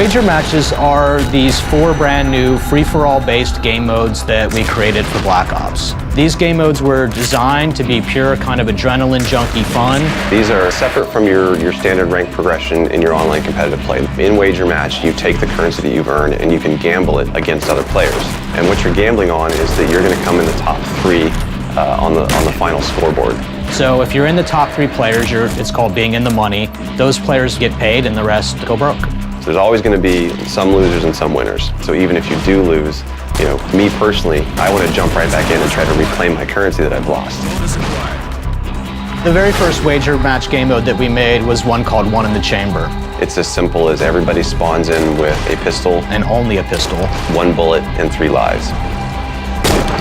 Wager matches are these 4 brand new free-for-all based game modes that we created for Black Ops. These game modes were designed to be pure kind of adrenaline junkie fun. These are separate from your standard rank progression in your online competitive play. In Wagermatch, you take the currency that you've earned and you can gamble it against other players. And what you're gambling on is that you're going to come in the top 3 on the final scoreboard. So if you're in the top 3 players, it's called being in the money. Those players get paid and the rest go broke. So there's always going to be some losers and some winners. So even if you do lose, me personally, I want to jump right back in and try to reclaim my currency that I've lost. The very first wager match game mode that we made was one called One in the Chamber. It's as simple as everybody spawns in with a pistol. And only a pistol. 1 bullet and 3 lives.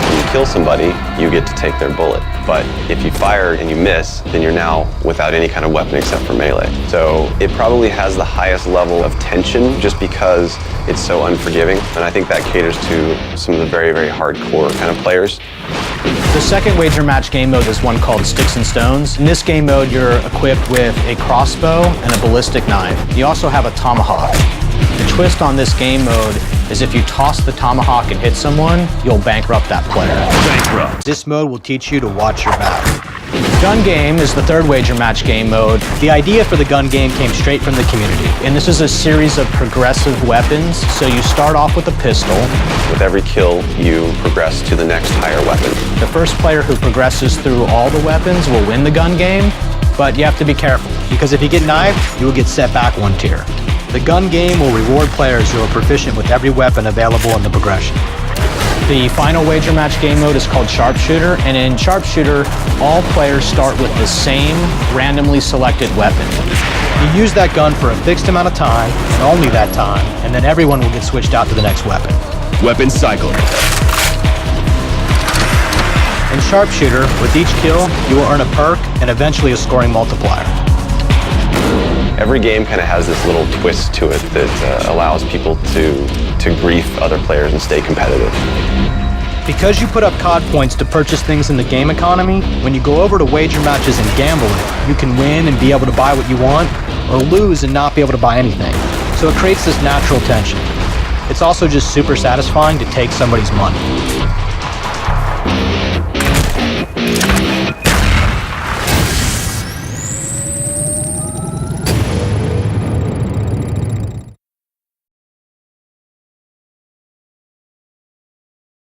When you kill somebody, you get to take their bullet. But if you fire and you miss, then you're now without any kind of weapon except for melee. So it probably has the highest level of tension just because it's so unforgiving. And I think that caters to some of the very, very hardcore kind of players. The second wager match game mode is one called Sticks and Stones. In this game mode, you're equipped with a crossbow and a ballistic knife. You also have a tomahawk. The twist on this game mode is if you toss the tomahawk and hit someone, you'll bankrupt that player. Bankrupt. This mode will teach you to watch your back. Gun game is the third wager match game mode. The idea for the gun game came straight from the community. And this is a series of progressive weapons. So you start off with a pistol. With every kill, you progress to the next higher weapon. The first player who progresses through all the weapons will win the gun game, but you have to be careful. Because if you get knifed, you will get set back 1 tier. The gun game will reward players who are proficient with every weapon available in the progression. The final wager match game mode is called Sharpshooter, and in Sharpshooter, all players start with the same randomly selected weapon. You use that gun for a fixed amount of time, and only that time, and then everyone will get switched out to the next weapon. Weapon cycle. In Sharpshooter, with each kill, you will earn a perk and eventually a scoring multiplier. Every game kind of has this little twist to it that allows people to grief other players and stay competitive. Because you put up COD points to purchase things in the game economy, when you go over to wager matches and gamble it, you can win and be able to buy what you want, or lose and not be able to buy anything. So it creates this natural tension. It's also just super satisfying to take somebody's money.